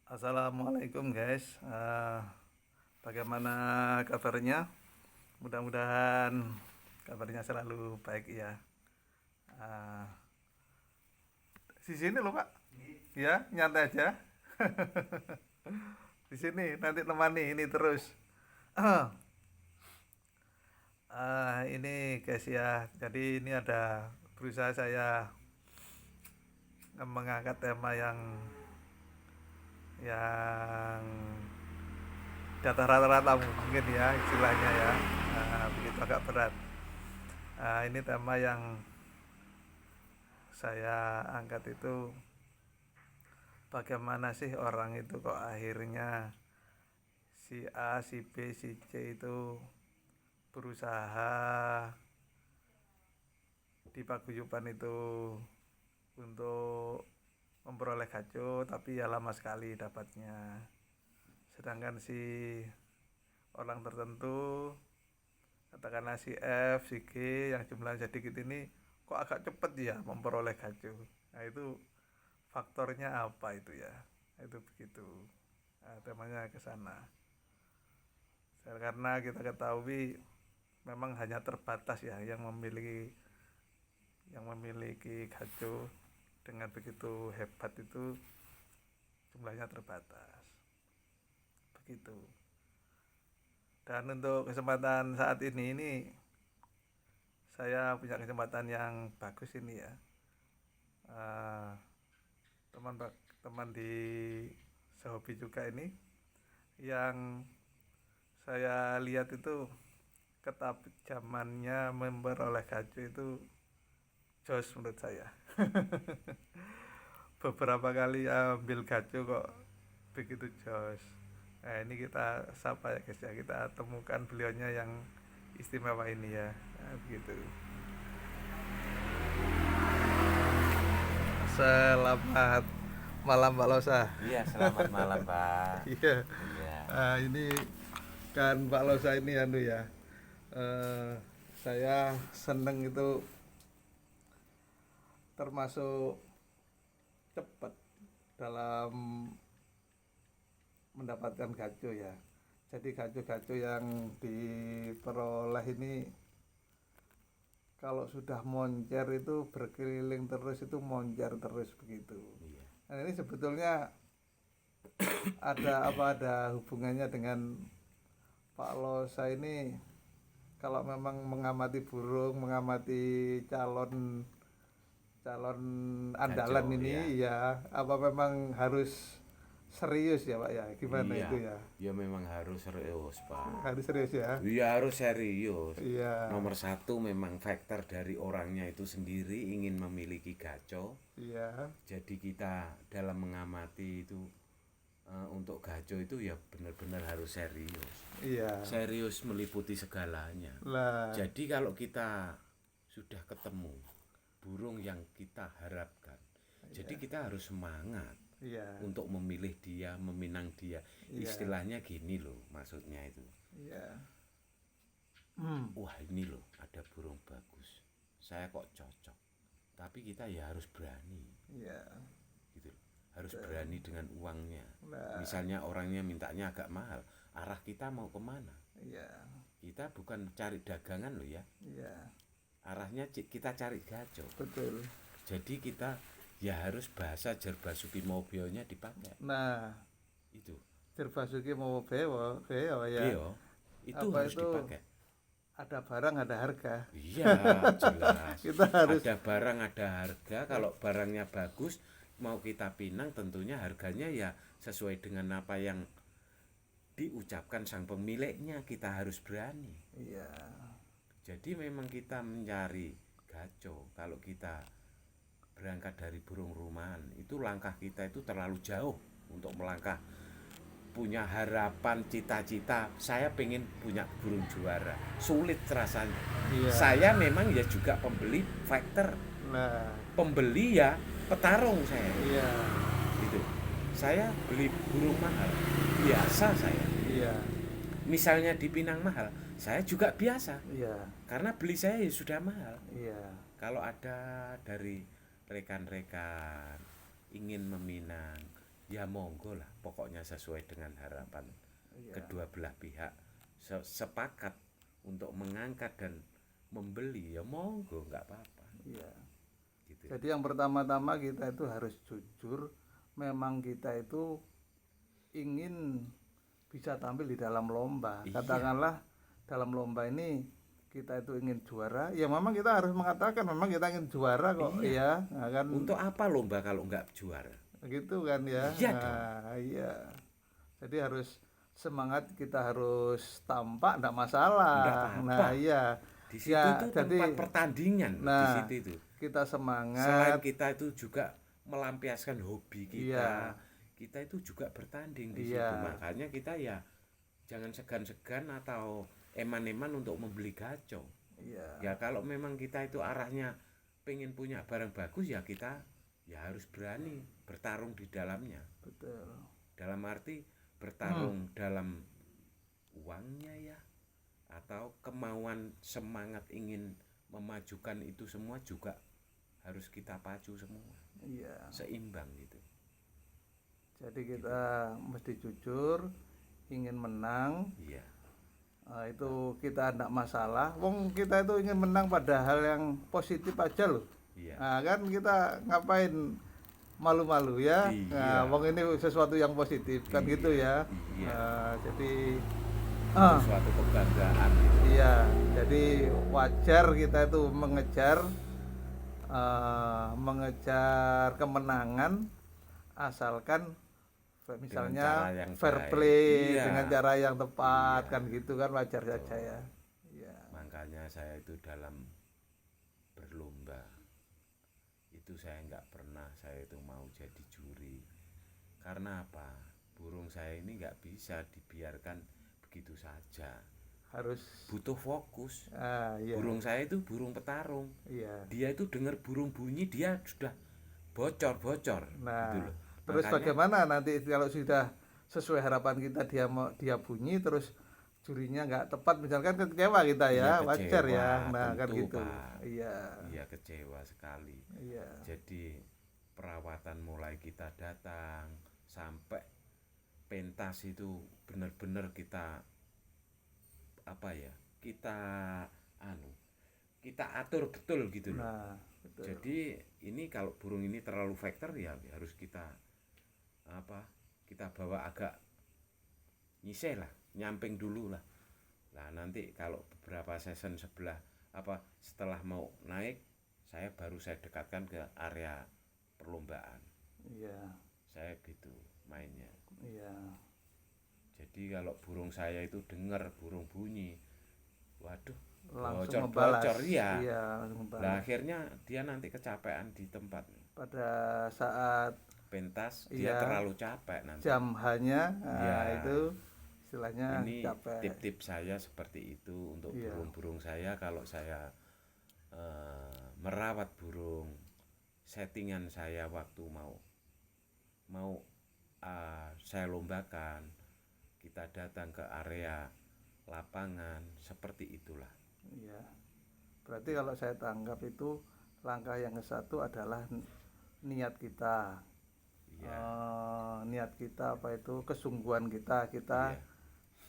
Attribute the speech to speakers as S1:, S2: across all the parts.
S1: Assalamualaikum guys. Bagaimana kabarnya? Mudah-mudahan kabarnya selalu baik ya. Uh, di sini loh Pak. Ya, nyantai aja. Di sini nanti temani ini terus. Ini guys ya. Jadi ini ada berusaha saya mengangkat tema yang data rata-rata mungkin ya istilahnya ya. Begitu agak berat. Ini tema yang saya angkat itu, bagaimana sih orang itu kok akhirnya si A, si B, si C itu berusaha di paguyuban itu untuk memperoleh gajo, tapi ya lama sekali dapatnya. Sedangkan si orang tertentu, katakanlah si F, si G yang jumlahnya sedikit ini kok agak cepet ya memperoleh gajo. Nah itu faktornya apa itu ya? Itu begitu. Nah, temanya ke sana. Karena kita ketahui memang hanya terbatas ya yang memiliki gajo dengan begitu hebat itu, jumlahnya terbatas. Begitu. Dan untuk kesempatan saat ini saya punya kesempatan yang bagus ini ya. Teman-teman di sehobi juga ini yang saya lihat itu ketajamannya memperoleh gajo itu jos menurut saya. Beberapa kali ambil gajo kok begitu jos. Nah ini kita sapa ya guys ya, kita temukan beliaunya yang istimewa ini ya. Nah, begitu. Selamat malam Pak Losa.
S2: Iya, selamat malam Pak.
S1: Iya.
S2: Iya.
S1: Ini kan Pak Losa ini ya. Saya seneng itu termasuk cepat dalam mendapatkan gajo ya. Jadi gajo-gajo yang diperoleh ini kalau sudah moncer itu berkeliling terus, itu moncer terus begitu.
S2: Iya.
S1: Nah ini sebetulnya ada hubungannya dengan Pak Losa ini. Kalau memang mengamati burung, mengamati calon andalan
S2: Gajo,
S1: ini ya, apa memang harus serius ya Pak ya? Gimana
S2: Iya.
S1: itu ya?
S2: Ya memang harus serius Pak.
S1: Harus serius ya?
S2: Iya, harus serius.
S1: Iya.
S2: Nomor satu memang faktor dari orangnya itu sendiri ingin memiliki gajo.
S1: Iya.
S2: Jadi kita dalam mengamati itu untuk gajo itu ya benar-benar harus serius.
S1: Iya.
S2: Serius meliputi segalanya.
S1: Lah.
S2: Jadi kalau kita sudah ketemu burung yang kita harapkan, jadi kita harus semangat.
S1: Iya.
S2: Untuk memilih dia, meminang dia.
S1: Iya.
S2: Istilahnya gini loh, maksudnya itu.
S1: Iya.
S2: Wah ini loh, ada burung bagus. Saya kok cocok. Tapi kita ya harus berani.
S1: Iya.
S2: Gitu loh. Harus berani dengan uangnya.
S1: Nah.
S2: Misalnya orangnya mintanya agak mahal, arah kita mau kemana?
S1: Iya.
S2: Kita bukan cari dagangan loh ya.
S1: Iya.
S2: Arahnya kita cari gajo.
S1: Betul.
S2: Jadi kita ya harus bahasa Jerbasuki Mobionya dipakai.
S1: Nah,
S2: Itu.
S1: Jerbasuki mau beo ya.
S2: Beo, itu
S1: Apa
S2: harus
S1: itu?
S2: dipakai.
S1: Ada barang ada harga.
S2: Iya, jelas.
S1: Kita harus
S2: Ada barang ada harga. Kalau barangnya bagus, mau kita pinang tentunya harganya ya sesuai dengan apa yang diucapkan sang pemiliknya. Kita harus berani.
S1: Iya.
S2: Jadi memang kita mencari gajo. Kalau kita berangkat dari burung rumahan, itu langkah kita itu terlalu jauh untuk melangkah. Punya harapan, cita-cita, saya pengen punya burung juara, sulit rasanya.
S1: Iya.
S2: Saya memang ya juga pembeli fighter,
S1: Nah,
S2: pembeli ya petarung saya.
S1: iya.
S2: Gitu. Saya beli burung mahal, biasa saya.
S1: Iya.
S2: Misalnya di Pinang mahal, saya juga biasa.
S1: Iya.
S2: Karena beli saya ya sudah mahal.
S1: Iya.
S2: Kalau ada dari rekan-rekan ingin meminang, ya monggo lah, pokoknya sesuai dengan harapan
S1: Iya,
S2: kedua belah pihak sepakat untuk mengangkat dan membeli, ya monggo, nggak apa-apa
S1: iya.
S2: gitu.
S1: Jadi yang pertama-tama kita itu harus jujur, memang kita itu ingin bisa tampil di dalam lomba.
S2: Iya.
S1: Katakanlah dalam lomba ini kita itu ingin juara, ya memang kita harus mengatakan memang kita ingin juara kok,
S2: Iya.
S1: ya, nah, kan
S2: Untuk apa lomba kalau nggak juara?
S1: gitu kan ya.
S2: Iya dong.
S1: Nah, iya. Jadi harus semangat, kita harus tampak, enggak masalah.
S2: Nggak apa-apa.
S1: Nah, iya.
S2: Di situ
S1: Ya,
S2: tuh
S1: jadi
S2: tempat pertandingan loh, di
S1: nah,
S2: situ itu.
S1: kita
S2: Selain
S1: semangat,
S2: kita itu juga melampiaskan hobi
S1: iya,
S2: kita itu juga bertanding di situ.
S1: iya,
S2: Makanya kita ya jangan segan-segan atau eman-eman untuk membeli gacor.
S1: iya,
S2: Ya kalau memang kita itu arahnya pengen punya barang bagus, ya kita ya harus berani bertarung di dalamnya.
S1: betul.
S2: Dalam arti bertarung dalam uangnya ya, atau kemauan semangat ingin memajukan itu semua juga harus kita pacu semua,
S1: Iya.
S2: seimbang gitu.
S1: Jadi kita mesti jujur, ingin menang.
S2: Iya,
S1: Itu kita enggak masalah. Wong kita itu ingin menang pada hal yang positif aja loh.
S2: iya,
S1: Nah, kan kita ngapain malu-malu ya? Nah,
S2: Iya.
S1: wong ini sesuatu yang positif kan
S2: Iya,
S1: gitu ya.
S2: iya.
S1: Jadi
S2: Itu suatu kebanggaan gitu.
S1: iya, jadi wajar kita itu mengejar kemenangan asalkan misalnya
S2: cara yang
S1: fair
S2: baik.
S1: play
S2: Iya.
S1: dengan cara yang tepat,
S2: Iya.
S1: kan gitu kan, wajar saja ya. Iya.
S2: Makanya saya itu dalam berlomba itu saya nggak pernah saya itu mau jadi juri. Karena apa? Burung saya ini nggak bisa dibiarkan begitu saja.
S1: Harus
S2: Butuh fokus.
S1: iya.
S2: Burung saya itu burung petarung.
S1: Iya.
S2: Dia itu dengar burung bunyi dia sudah bocor
S1: Nah,
S2: gitu loh.
S1: terus
S2: Makanya
S1: bagaimana nanti kalau sudah sesuai harapan kita, dia bunyi terus jurinya nggak tepat misalkan, kan kecewa kita ya,
S2: iya,
S1: wajar
S2: kecewa,
S1: ya. Nah, kan
S2: tentu,
S1: gitu.
S2: Pak.
S1: Iya.
S2: Iya, kecewa sekali.
S1: Iya.
S2: Jadi perawatan mulai kita datang sampai pentas itu benar-benar kita apa ya? Kita atur betul gitu loh.
S1: Nah, betul.
S2: Jadi ini kalau burung ini terlalu vektor ya harus kita kita bawa agak nyiseh lah, nyamping dulu lah. Nah nanti kalau beberapa season setelah mau naik, saya dekatkan ke area perlombaan.
S1: Iya.
S2: Saya gitu mainnya.
S1: Iya.
S2: Jadi kalau burung saya itu dengar burung bunyi, waduh,
S1: Langsung ngebalas.
S2: bocor ya.
S1: Iya, langsung ngebalas.
S2: Nah akhirnya dia nanti kecapean di tempat
S1: Pada saat
S2: pentas, dia
S1: Iya.
S2: terlalu capek nanti.
S1: jam hanya,
S2: Iya.
S1: itu istilahnya
S2: Ini
S1: capek.
S2: tip-tip saya seperti itu untuk
S1: Iya.
S2: burung-burung saya. Kalau saya merawat burung, settingan saya waktu mau saya lombakan, kita datang ke area lapangan seperti itulah.
S1: Iya. Berarti kalau saya tangkap itu langkah yang ke satu adalah niat kita.
S2: Iya.
S1: Niat kita apa itu, kesungguhan kita
S2: Iya.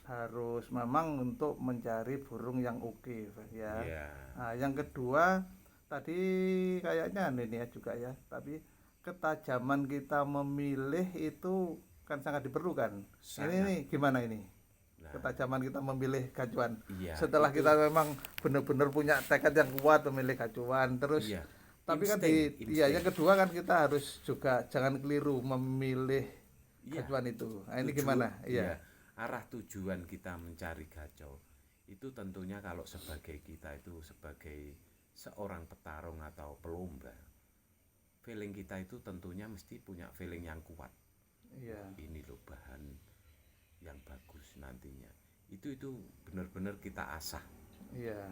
S1: harus memang untuk mencari burung yang oke ya.
S2: Iya.
S1: Nah, yang kedua tadi kayaknya ini ya juga ya, tapi ketajaman kita memilih itu kan sangat diperlukan.
S2: Sangat.
S1: Ini gimana ini?
S2: Nah,
S1: Ketajaman kita memilih gacuan.
S2: iya,
S1: Setelah
S2: itu-
S1: kita memang benar-benar punya tekad yang kuat memilih gacuan, terus
S2: Iya.
S1: tapi kan
S2: Insting.
S1: iya, yang kedua kan kita harus juga jangan keliru memilih
S2: Iya.
S1: gacuan itu. Nah, ini
S2: Tuju-
S1: gimana?
S2: iya.
S1: Iya.
S2: Arah tujuan kita mencari gacau itu tentunya kalau sebagai kita itu sebagai seorang petarung atau pelomba, feeling kita itu tentunya mesti punya feeling yang kuat.
S1: Iya.
S2: Ini loh bahan yang bagus nantinya. Itu benar-benar kita asah.
S1: Iya.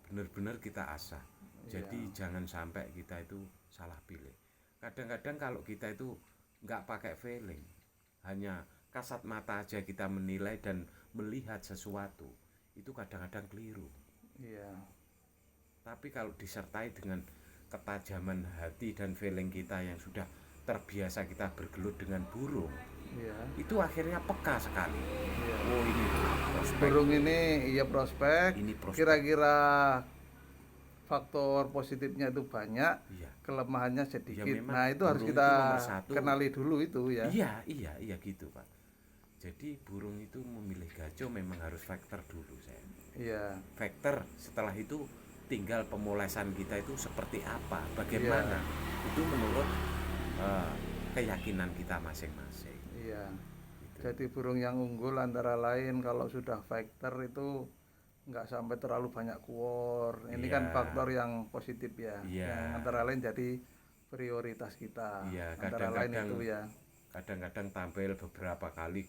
S2: Benar-benar kita asah. Jadi jangan sampai kita itu salah pilih. Kadang-kadang kalau kita itu nggak pakai feeling, hanya kasat mata aja kita menilai dan melihat sesuatu, itu kadang-kadang keliru.
S1: Iya.
S2: Tapi kalau disertai dengan ketajaman hati dan feeling kita yang sudah terbiasa kita bergelut dengan burung,
S1: Iya.
S2: itu akhirnya peka sekali.
S1: Iya.
S2: Oh ini prospek,
S1: Burung ini iya prospek.
S2: ini prospek.
S1: Kira-kira faktor positifnya itu banyak,
S2: Iya.
S1: kelemahannya sedikit.
S2: memang
S1: Nah, itu harus
S2: burung
S1: kita
S2: itu nomor satu.
S1: kenali dulu itu ya.
S2: Iya gitu Pak. Jadi burung itu memilih gaco memang harus faktor dulu saya.
S1: Iya.
S2: Faktor, setelah itu tinggal pemolesan kita itu seperti apa, bagaimana. Itu menurut keyakinan kita masing-masing.
S1: Iya.
S2: Gitu.
S1: Jadi burung yang unggul antara lain kalau sudah faktor itu nggak sampai terlalu banyak kuor. Ini
S2: Iya.
S1: kan faktor yang positif ya.
S2: Iya.
S1: Yang antara lain jadi prioritas kita.
S2: Iya,
S1: Antara lain
S2: kadang-kadang
S1: itu ya.
S2: kadang-kadang tampil beberapa kali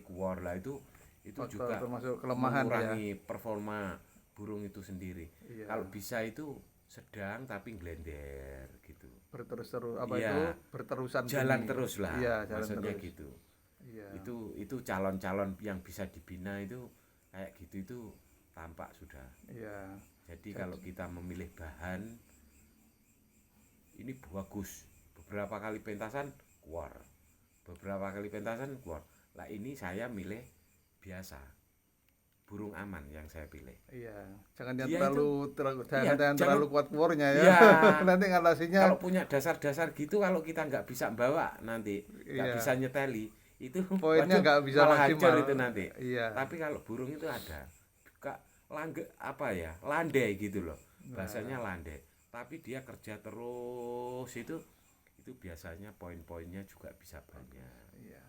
S2: kuor lah itu
S1: Faktor
S2: juga
S1: termasuk kelemahan ya.
S2: mengurangi performa burung itu sendiri.
S1: Iya.
S2: Kalau bisa itu sedang tapi glender gitu.
S1: Berterus-terus apa
S2: Iya.
S1: itu berterusan
S2: Jalan
S1: tinggi.
S2: terus lah.
S1: Iya, jalan
S2: Maksudnya
S1: terus.
S2: gitu.
S1: Iya.
S2: Itu calon-calon yang bisa dibina itu kayak gitu itu tampak sudah.
S1: Iya.
S2: Jadi kalau kita memilih bahan ini bagus, beberapa kali pentasan keluar, lah ini saya milih biasa, burung aman yang saya pilih.
S1: Iya, jangan yang
S2: Dia
S1: terlalu kuat kuornya ya.
S2: Iya.
S1: Nanti ngatasinya
S2: Kalau punya dasar-dasar gitu, kalau kita nggak bisa bawa nanti, nggak
S1: Iya.
S2: bisa nyeteli, itu
S1: poinnya
S2: waduh,
S1: nggak bisa
S2: malah
S1: maksimal
S2: hancur itu nanti.
S1: Iya.
S2: Tapi kalau burung itu ada, landai gitu loh, bahasanya landai. Tapi dia kerja terus itu biasanya poin-poinnya juga bisa banyak.
S1: Iya.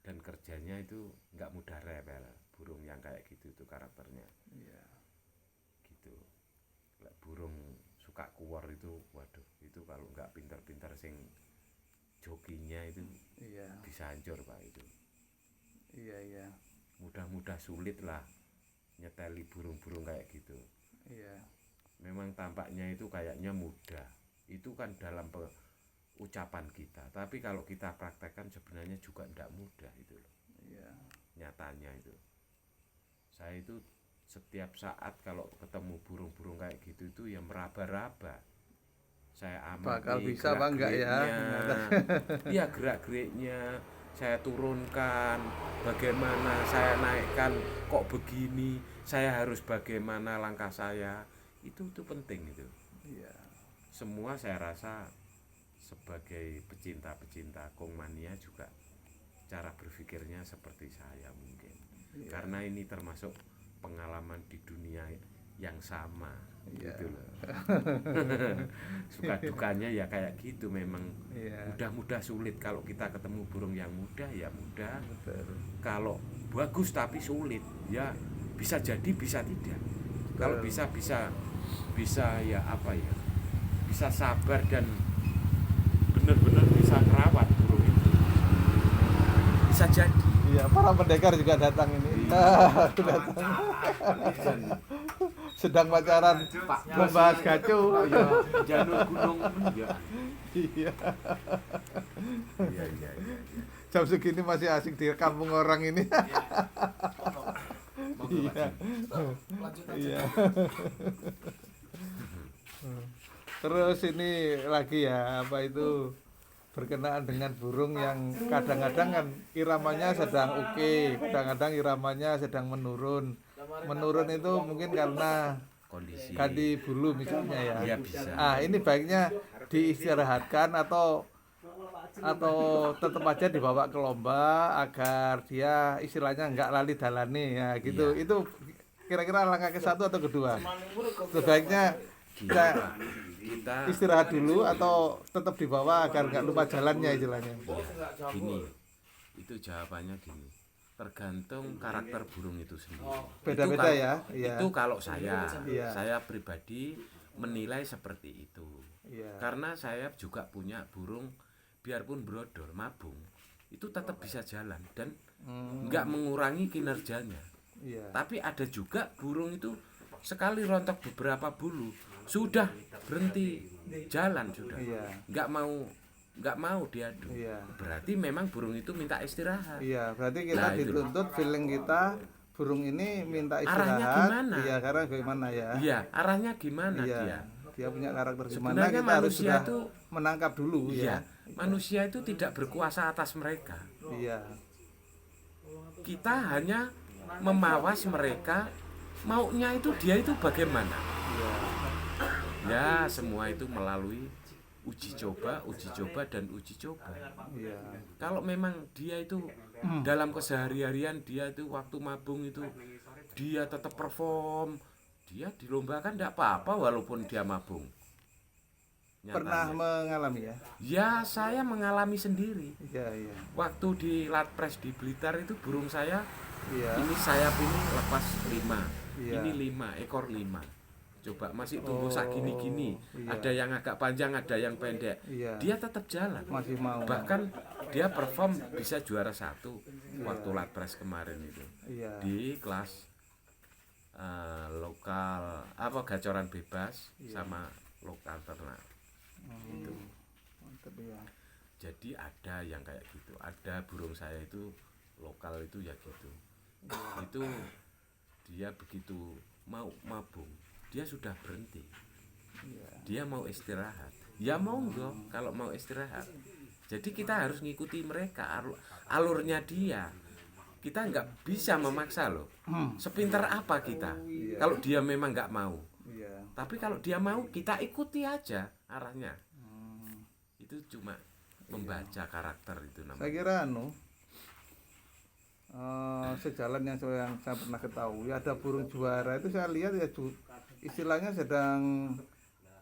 S2: Dan kerjanya itu nggak mudah rewel, burung yang kayak gitu itu karakternya.
S1: Iya.
S2: Gitu. Burung suka kuor itu, waduh, itu kalau nggak pinter-pinter sing jokinya itu
S1: Iya.
S2: bisa hancur Pak itu.
S1: Iya.
S2: Mudah-mudah sulit lah nyeteli burung-burung kayak gitu.
S1: Iya.
S2: Memang tampaknya itu kayaknya mudah. Itu kan dalam ucapan kita. Tapi kalau kita praktekkan sebenarnya juga tidak mudah itu loh.
S1: Iya.
S2: Nyatanya itu. Saya itu setiap saat kalau ketemu burung-burung kayak gitu itu ya meraba-raba. Saya amati
S1: Bakal bisa apa enggak ya?
S2: Iya, gerak-geriknya saya turunkan, bagaimana saya naikkan, kok begini, saya harus bagaimana langkah saya. Itu penting itu.
S1: Iya.
S2: Semua saya rasa sebagai pecinta Kongmania juga cara berpikirnya seperti saya mungkin.
S1: Iya.
S2: Karena ini termasuk pengalaman di dunia yang sama.
S1: Iya.
S2: Gitu loh. Suka dukanya ya kayak gitu memang.
S1: Iya.
S2: Mudah-mudah sulit. Kalau kita ketemu burung yang mudah ya mudah.
S1: Betul.
S2: Kalau bagus tapi sulit ya bisa jadi bisa tidak. Kalau bisa ya apa ya, bisa sabar dan benar-benar bisa merawat burung itu, bisa jadi.
S1: Iya, para pendekar juga datang ini. Sedang pacaran membahas gaco.
S2: Janur gunung ya.
S1: Iya.
S2: Iya.
S1: Jam segini masih asik di kampung orang ini. Iya. Iya. Terus ini lagi ya, apa itu berkenaan dengan burung yang kadang-kadang kan iramanya sedang oke, kadang-kadang iramanya sedang menurun. Menurun itu mungkin karena
S2: Kondisi
S1: ganti bulu misalnya ya.
S2: Iya, bisa.
S1: Ah, ini baiknya diistirahatkan atau tetap aja dibawa ke lomba agar dia istilahnya nggak lali dalane ya gitu.
S2: Iya.
S1: Itu kira-kira langkah ke satu atau kedua. Sebaiknya
S2: kita
S1: istirahat dulu atau tetap dibawa agar nggak lupa jalannya istilahnya.
S2: gini, itu jawabannya gini, tergantung karakter burung itu sendiri.
S1: Beda-beda
S2: Itu
S1: ya, iya.
S2: Itu kalau saya
S1: Iya.
S2: saya pribadi menilai seperti itu.
S1: Iya.
S2: Karena saya juga punya burung, biarpun brodor mabung itu tetap bisa jalan dan nggak mengurangi kinerjanya.
S1: Iya.
S2: Tapi ada juga burung itu sekali rontok beberapa bulu sudah berhenti jalan sudah.
S1: Iya.
S2: nggak mau diadu.
S1: Iya.
S2: Berarti memang burung itu minta istirahat.
S1: Iya, berarti kita
S2: Nah, itu.
S1: dituntut feeling kita burung ini minta
S2: Arahnya
S1: istirahat.
S2: gimana?
S1: Iya, karena gimana ya?
S2: Iya, arahnya gimana
S1: Iya.
S2: dia?
S1: dia punya karakter gimana,
S2: Sebenarnya
S1: kita harus
S2: manusia
S1: sudah
S2: itu
S1: menangkap dulu
S2: iya,
S1: ya.
S2: manusia itu tidak berkuasa atas mereka.
S1: Iya.
S2: Kita hanya memawas mereka maunya itu dia itu bagaimana.
S1: Iya.
S2: Ya, semua itu melalui uji coba dan uji coba.
S1: Iya.
S2: Kalau memang dia itu dalam kesehari-harian dia itu waktu mabung itu dia tetap perform, dia dilombakan tidak apa-apa walaupun dia mabung.
S1: Pernah mengalami ya?
S2: Ya, saya mengalami sendiri.
S1: Iya, iya.
S2: Waktu di Latpres di Blitar itu burung saya,
S1: Iya.
S2: ini sayap ini lepas 5,
S1: Iya.
S2: ini 5, ekor 5. Coba masih tumbuh sak gini-gini.
S1: Iya.
S2: Ada yang agak panjang, ada yang pendek.
S1: Iya.
S2: Dia tetap jalan.
S1: Masih mau.
S2: Bahkan dia perform bisa juara 1 waktu Latpres kemarin itu.
S1: Iya.
S2: Di kelas lokal gacoran bebas sama lokal ternak. Itu.
S1: Mantap ya.
S2: Jadi ada yang kayak gitu. Ada burung saya itu lokal itu ya gitu. Itu dia begitu mau mabung, dia sudah berhenti. Dia mau istirahat. Ya monggo kalau mau istirahat. Jadi kita harus ngikuti mereka alurnya dia. Kita nggak bisa memaksa loh. Sepintar apa kita? Kalau dia memang nggak mau.
S1: Iya.
S2: Tapi kalau dia mau kita ikuti aja arahnya. Itu cuma membaca karakter itu namanya.
S1: Saya kira sejalan yang saya pernah ketahui, ada burung juara itu saya lihat ya istilahnya sedang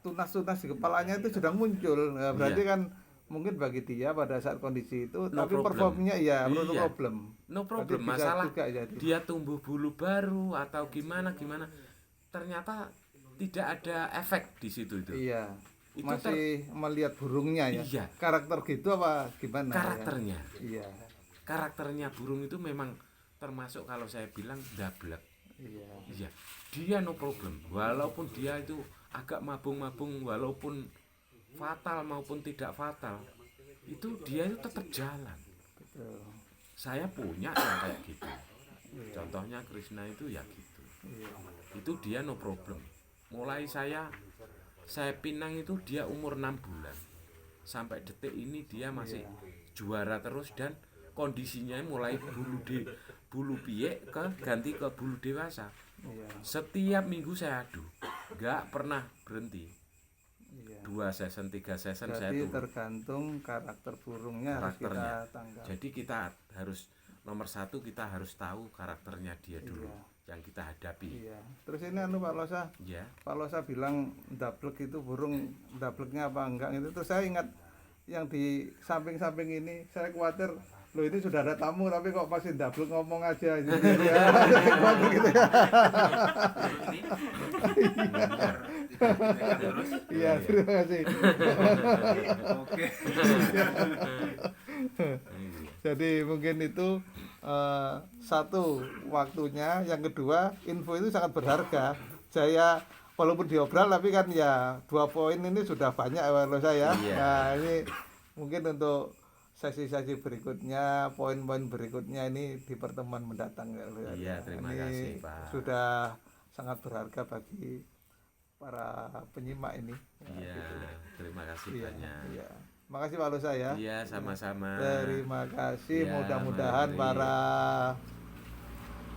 S1: tunas-tunas di kepalanya itu sedang muncul. Nah, berarti kan mungkin bagi dia pada saat kondisi itu,
S2: No
S1: tapi
S2: problem.
S1: performnya ya no
S2: Iya.
S1: problem.
S2: No
S1: Berarti
S2: problem,
S1: bisa
S2: masalah
S1: juga jadi.
S2: dia tumbuh bulu baru atau gimana ternyata tidak ada efek di situ itu.
S1: Iya.
S2: Itu
S1: Masih melihat burungnya ya.
S2: Iya.
S1: Karakter gitu apa gimana?
S2: Karakternya.
S1: Ya? Iya.
S2: Karakternya burung itu memang termasuk kalau saya bilang dablek.
S1: Iya.
S2: Iya. Dia no problem. Walaupun dia itu agak mabung-mabung, walaupun fatal maupun tidak fatal, itu dia itu tetap jalan.
S1: Betul.
S2: Saya punya yang kayak gitu. Contohnya Krishna itu ya gitu.
S1: Iya.
S2: Itu dia no problem. Mulai saya pinang itu dia umur 6 bulan. Sampai detik ini dia masih juara terus dan kondisinya mulai bulu piek ganti ke bulu dewasa.
S1: Iya.
S2: Setiap minggu saya adu. Enggak pernah berhenti.
S1: Iya.
S2: 2 season, 3 season saya
S1: Jadi
S2: turun.
S1: tergantung karakter burungnya harus kita
S2: Karakternya.
S1: tangkap.
S2: Jadi kita harus nomor 1 kita harus tahu karakternya dia dulu yang kita hadapi.
S1: Iya. Terus ini Pak Losa,
S2: Ya.
S1: Pak Losa bilang dablek itu burung dableknya apa enggak gitu. Terus saya ingat yang di samping-samping ini, saya khawatir loh ini sudah ada tamu tapi kok masih dablek ngomong aja gitu ya. Saya khawatir gitu ya. Iya, terima kasih.
S3: Oke.
S1: Jadi mungkin itu satu waktunya, yang kedua info itu sangat berharga. Saya walaupun diobral tapi kan ya 2 poin ini sudah banyak kalau saya.
S2: Iya.
S1: Nah ini mungkin untuk sesi-sesi berikutnya, poin-poin berikutnya ini di pertemuan mendatang ya.
S2: Iya, terima
S1: Ini
S2: kasih, Pak.
S1: sudah sangat berharga bagi para penyimak ini.
S2: Iya, terima kasih
S1: Iya,
S2: banyak.
S1: iya. Makasih Pak Losa ya.
S2: Iya, sama-sama.
S1: Terima kasih.
S2: Ya,
S1: Mudah-mudahan
S2: mari.
S1: para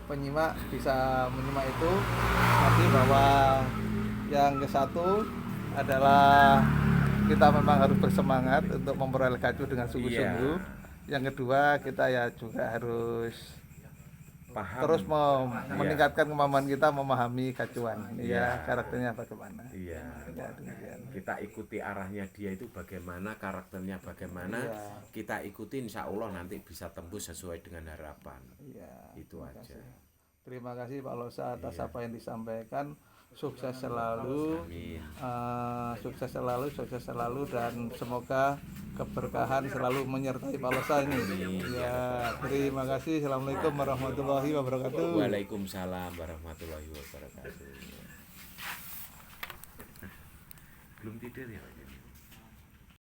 S1: penyimak bisa menyimak itu. Nanti bahwa yang ke satu adalah kita memang harus bersemangat untuk memperoleh gacu dengan sungguh-sungguh. Yang kedua kita ya juga harus
S2: Paham.
S1: terus meningkatkan kemampuan kita memahami gacuan. Ya, karakternya bagaimana.
S2: Iya.
S1: Ya, demikian.
S2: Kita ikuti arahnya dia itu bagaimana, karakternya bagaimana.
S1: Iya.
S2: Kita ikuti insya Allah nanti bisa tembus sesuai dengan harapan.
S1: Iya.
S2: Itu
S1: terima
S2: aja.
S1: kasih. Terima kasih Pak Losa atas apa yang disampaikan. Sukses selalu.
S2: Amin.
S1: Sukses selalu dan semoga keberkahan selalu menyertai Pak Losa ini. Ya, terima kasih. Assalamualaikum warahmatullahi wabarakatuh.
S2: Waalaikumsalam warahmatullahi wabarakatuh. Belum tidur ya Pak?